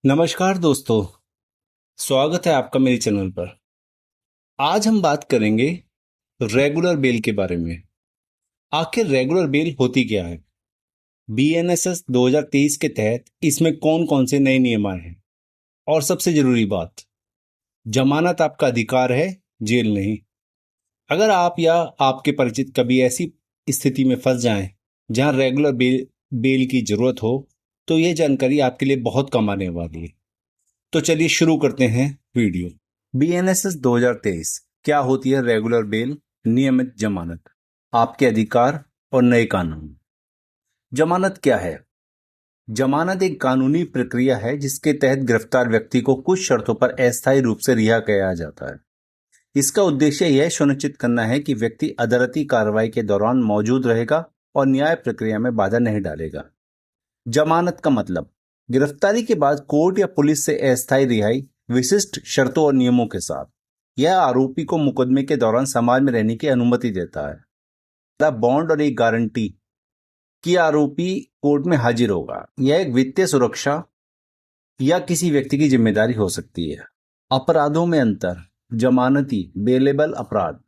नमस्कार दोस्तों, स्वागत है आपका मेरे चैनल पर। आज हम बात करेंगे रेगुलर बेल के बारे में। आखिर रेगुलर बेल होती क्या है? बीएनएसएस 2023 के तहत इसमें कौन कौन से नए नियम आए हैं? और सबसे जरूरी बात, जमानत आपका अधिकार है, जेल नहीं। अगर आप या आपके परिचित कभी ऐसी स्थिति में फंस जाएं जहां रेगुलर बेल की जरूरत हो, तो यह जानकारी आपके लिए बहुत काम आने वाली है। तो चलिए शुरू करते हैं वीडियो। बीएनएसएस 2023 क्या होती है? रेगुलर बेल, नियमित जमानत, आपके अधिकार और नए कानून। जमानत क्या है? जमानत एक कानूनी प्रक्रिया है जिसके तहत गिरफ्तार व्यक्ति को कुछ शर्तों पर अस्थायी रूप से रिहा किया जाता है। इसका उद्देश्य यह सुनिश्चित करना है कि व्यक्ति अदालती कार्रवाई के दौरान मौजूद रहेगा और न्याय प्रक्रिया में बाधा नहीं डालेगा। जमानत का मतलब, गिरफ्तारी के बाद कोर्ट या पुलिस से अस्थायी रिहाई विशिष्ट शर्तों और नियमों के साथ। यह आरोपी को मुकदमे के दौरान समाज में रहने की अनुमति देता है। बॉन्ड और एक गारंटी कि आरोपी कोर्ट में हाजिर होगा। यह एक वित्तीय सुरक्षा या किसी व्यक्ति की जिम्मेदारी हो सकती है। अपराधों में अंतर, जमानती बेलेबल अपराध,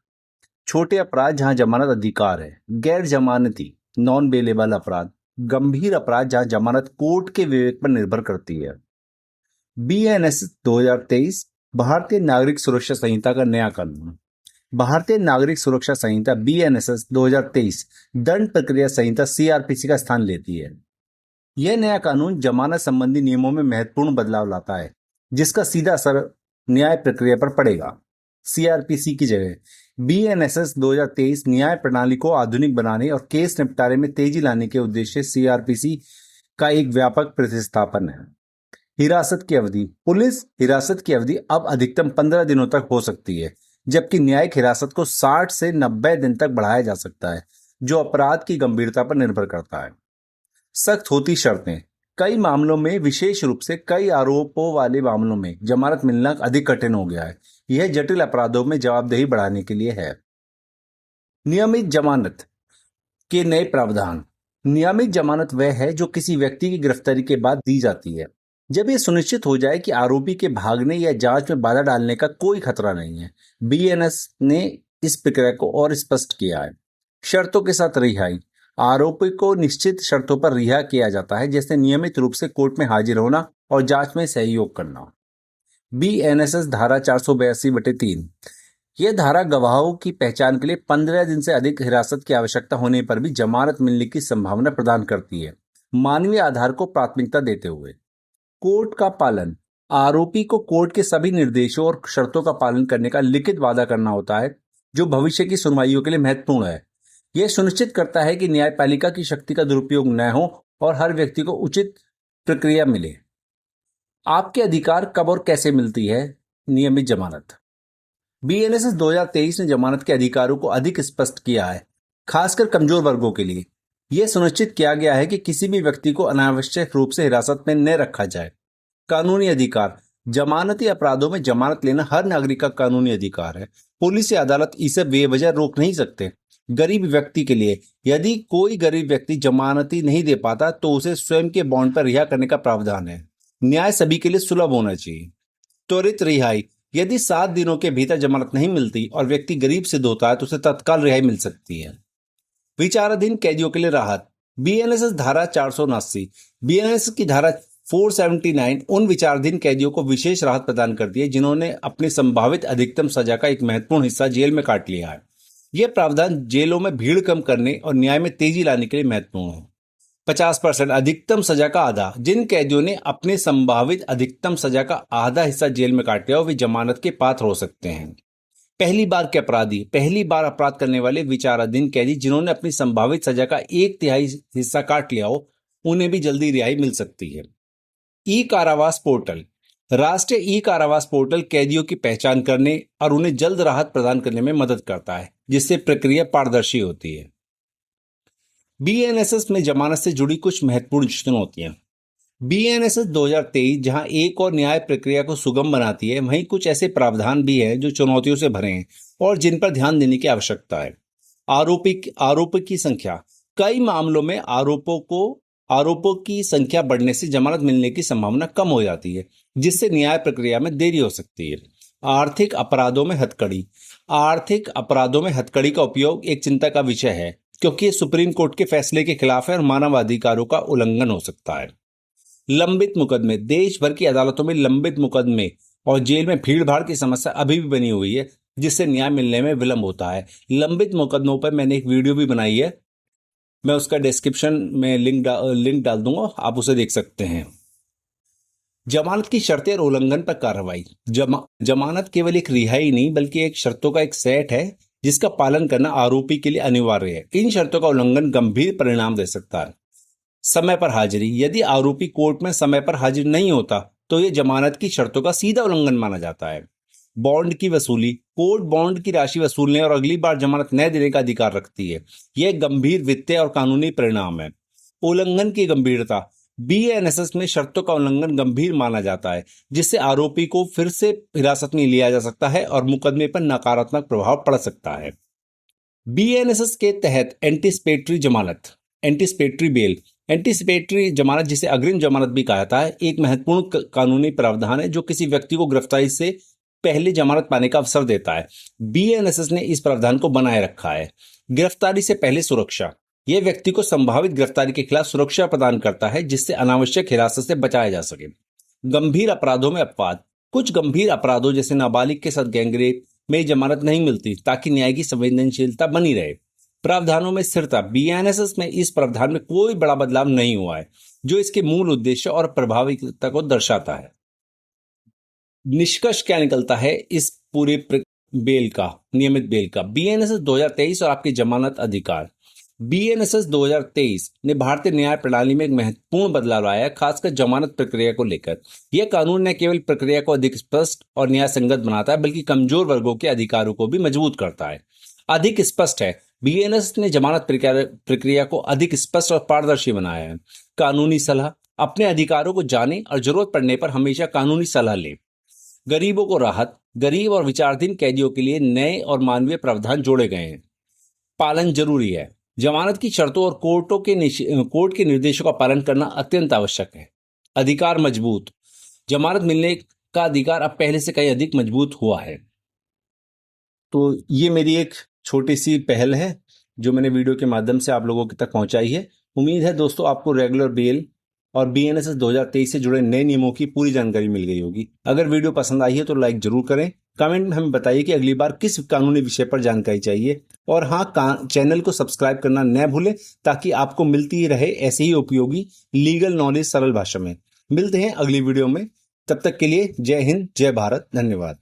छोटे अपराध जहां जमानत अधिकार है। गैर जमानती नॉन बेलेबल अपराध, गंभीर अपराध जहां जमानत कोर्ट के विवेक पर निर्भर करती है। बीएनएसएस 2023 भारतीय नागरिक सुरक्षा संहिता का नया कानून। भारतीय नागरिक सुरक्षा संहिता बीएनएसएस 2023 दंड प्रक्रिया संहिता सीआरपीसी का स्थान लेती है। यह नया कानून जमानत संबंधी नियमों में महत्वपूर्ण बदलाव लाता है, जिसका सीधा असर न्याय प्रक्रिया पर पड़ेगा। सीआरपीसी की जगह बीएनएसएस 2023 न्याय प्रणाली को आधुनिक बनाने और केस निपटारे में तेजी लाने के उद्देश्य सीआरपीसी का एक व्यापक प्रतिस्थापन है। हिरासत की अवधि, पुलिस हिरासत की अवधि अब अधिकतम 15 दिनों तक हो सकती है, जबकि न्यायिक हिरासत को 60 से 90 दिन तक बढ़ाया जा सकता है, जो अपराध की गंभीरता पर निर्भर करता है। सख्त होती शर्तें, कई मामलों में, विशेष रूप से कई आरोपों वाले मामलों में जमानत मिलना अधिक कठिन हो गया है। यह जटिल अपराधों में जवाबदेही बढ़ाने के लिए है। नियमित जमानत के नए प्रावधान। नियमित जमानत वह है जो किसी व्यक्ति की गिरफ्तारी के बाद दी जाती है, जब यह सुनिश्चित हो जाए कि आरोपी के भागने या जांच में बाधा डालने का कोई खतरा नहीं है। बीएनएस ने इस प्रक्रिया को और स्पष्ट किया है। शर्तों के साथ रिहाई, आरोपी को निश्चित शर्तों पर रिहा किया जाता है, जैसे नियमित रूप से कोर्ट में हाजिर होना और जांच में सहयोग करना। बीएनएसएस धारा 482/3, यह धारा गवाहों की पहचान के लिए 15 दिन से अधिक हिरासत की आवश्यकता होने पर भी जमानत मिलने की संभावना प्रदान करती है, मानवीय आधार को प्राथमिकता देते हुए। कोर्ट का पालन, आरोपी को कोर्ट के सभी निर्देशों और शर्तों का पालन करने का लिखित वादा करना होता है, जो भविष्य की सुनवाइयों के लिए महत्वपूर्ण है। यह सुनिश्चित करता है कि न्यायपालिका की शक्ति का दुरुपयोग न हो और हर व्यक्ति को उचित प्रक्रिया मिले। आपके अधिकार कब और कैसे मिलती है? नियमित जमानत। बीएनएसएस 2023 ने जमानत के अधिकारों को अधिक स्पष्ट किया है, खासकर कमजोर वर्गों के लिए। यह सुनिश्चित किया गया है कि किसी भी व्यक्ति को अनावश्यक रूप से हिरासत में न रखा जाए। कानूनी अधिकार, जमानती अपराधों में जमानत लेना हर नागरिक का कानूनी अधिकार है। पुलिस या अदालत इसे बेवजह रोक नहीं सकते। गरीब व्यक्ति के लिए, यदि कोई गरीब व्यक्ति जमानती नहीं दे पाता तो उसे स्वयं के बॉन्ड पर रिहा करने का प्रावधान है। न्याय सभी के लिए सुलभ होना चाहिए। त्वरित रिहाई, यदि 7 दिनों के भीतर जमानत नहीं मिलती और व्यक्ति गरीब सिद्ध होता है तो उसे तत्काल रिहाई मिल सकती है। विचाराधीन कैदियों के लिए राहत, बीएनएसएस धारा 479, बीएनएसएस की धारा 479 उन विचाराधीन कैदियों को विशेष राहत प्रदान करती है जिन्होंने अपनी संभावित अधिकतम सजा का एक महत्वपूर्ण हिस्सा जेल में काट लिया है। यह प्रावधान जेलों में भीड़ कम करने और न्याय में तेजी लाने के लिए महत्वपूर्ण है। 50% अधिकतम सजा का आधा, जिन कैदियों ने अपने संभावित अधिकतम सजा का आधा हिस्सा जेल में काट लिया हो वे जमानत के पात्र हो सकते हैं। पहली बार के अपराधी, पहली बार अपराध करने वाले विचाराधीन कैदी जिन्होंने अपनी संभावित सजा का 1/3 हिस्सा काट लिया हो, उन्हें भी जल्दी रिहाई मिल सकती है। ई कारावास पोर्टल, राष्ट्रीय ई कारावास पोर्टल कैदियों की पहचान करने और उन्हें जल्द राहत प्रदान करने में मदद करता है, जिससे प्रक्रिया पारदर्शी होती है। बीएनएसएस में जमानत से जुड़ी कुछ महत्वपूर्ण चुनौतियां। बीएनएसएस 2023 जहां एक और न्याय प्रक्रिया को सुगम बनाती है, वहीं कुछ ऐसे प्रावधान भी हैं जो चुनौतियों से भरे हैं और जिन पर ध्यान देने की आवश्यकता है। आरोपी की संख्या, कई मामलों में आरोपों को आरोपों की संख्या बढ़ने से जमानत मिलने की संभावना कम हो जाती है, जिससे न्याय प्रक्रिया में देरी हो सकती है। आर्थिक अपराधों में हथकड़ी। आर्थिक अपराधों में हथकड़ी का उपयोग एक चिंता का विषय है, क्योंकि ये सुप्रीम कोर्ट के फैसले के खिलाफ है और मानवाधिकारों का उल्लंघन हो सकता है। लंबित मुकदमे। देश भर की अदालतों में लंबित मुकदमे और जेल में भीड़ भाड़ की समस्या अभी भी बनी हुई है, जिससे न्याय मिलने में विलंब होता है। लंबित मुकदमों पर मैंने एक वीडियो भी बनाई है, मैं उसका डिस्क्रिप्शन में लिंक डाल दूंगा, आप उसे देख सकते हैं। जमानत की शर्तें और उल्लंघन पर कार्रवाई। जमानत केवल एक रिहाई नहीं, बल्कि एक शर्तों का एक सेट है जिसका पालन करना आरोपी के लिए अनिवार्य है। इन शर्तों का उल्लंघन गंभीर परिणाम दे सकता है। समय पर हाजिरी। यदि आरोपी कोर्ट में समय पर हाजिर नहीं होता तो यह जमानत की शर्तों का सीधा उल्लंघन माना जाता है। बॉन्ड की वसूली। कोर्ट बॉन्ड की राशि वसूलने और अगली बार जमानत न देने का अधिकार रखती है। यह गंभीर वित्तीय और कानूनी परिणाम है। उल्लंघन की गंभीरता। बीएनएसएस में शर्तों का उल्लंघन गंभीर माना जाता है, जिससे आरोपी को फिर से हिरासत में लिया जा सकता है और मुकदमे पर नकारात्मक प्रभाव पड़ सकता है। बीएनएसएस के तहत एंटीसिपेटरी जमानत, एंटीसिपेटरी बेल। एंटीसिपेटरी जमानत, जिसे अग्रिम जमानत भी कहा जाता है, एक महत्वपूर्ण कानूनी प्रावधान है जो किसी व्यक्ति को गिरफ्तारी से पहले जमानत पाने का अवसर देता है। बीएनएसएस ने इस प्रावधान को बनाए रखा है। गिरफ्तारी से पहले सुरक्षा। यह व्यक्ति को संभावित गिरफ्तारी के खिलाफ सुरक्षा प्रदान करता है, जिससे अनावश्यक हिरासत से बचाया जा सके। गंभीर अपराधों में अपवाद। कुछ गंभीर अपराधों जैसे नाबालिग के साथ गैंगरेप में जमानत नहीं मिलती, ताकि न्याय की संवेदनशीलता बनी रहे। प्रावधानों में स्थिरता। बीएनएसएस में इस प्रावधान में कोई बड़ा बदलाव नहीं हुआ है, जो इसके मूल उद्देश्य और प्रभाविता को दर्शाता है। निष्कर्ष क्या निकलता है इस पूरे बेल का, नियमित बेल का? बीएनएसएस 2023 और आपके जमानत अधिकार। बीएनएसएस 2023 ने भारतीय न्याय प्रणाली में एक महत्वपूर्ण बदलाव लाया है, खासकर जमानत प्रक्रिया को लेकर। यह कानून न केवल प्रक्रिया को अधिक स्पष्ट और न्याय संगत बनाता है, बल्कि कमजोर वर्गों के अधिकारों को भी मजबूत करता है। अधिक स्पष्ट है। बीएनएस ने जमानत प्रक्रिया को अधिक स्पष्ट और पारदर्शी बनाया है। कानूनी सलाह। अपने अधिकारों को जानें और जरूरत पड़ने पर हमेशा कानूनी सलाह लें। गरीबों को राहत। गरीब और विचाराधीन कैदियों के लिए नए और मानवीय प्रावधान जोड़े गए हैं। पालन जरूरी है। जमानत की शर्तों और कोर्ट के निर्देशों का पालन करना अत्यंत आवश्यक है। अधिकार मजबूत। जमानत मिलने का अधिकार अब पहले से कहीं अधिक मजबूत हुआ है। तो ये मेरी एक छोटी सी पहल है जो मैंने वीडियो के माध्यम से आप लोगों तक पहुंचाई है। उम्मीद है दोस्तों आपको रेगुलर बेल और बीएनएसएस 2023 से जुड़े नए नियमों की पूरी जानकारी मिल गई होगी। अगर वीडियो पसंद आई है तो लाइक जरूर करें। कमेंट में हमें बताइए कि अगली बार किस कानूनी विषय पर जानकारी चाहिए। और हाँ, चैनल को सब्सक्राइब करना न भूलें, ताकि आपको मिलती रहे ऐसे ही उपयोगी लीगल नॉलेज सरल भाषा में। मिलते हैं अगली वीडियो में। तब तक के लिए जय हिंद, जय भारत, धन्यवाद।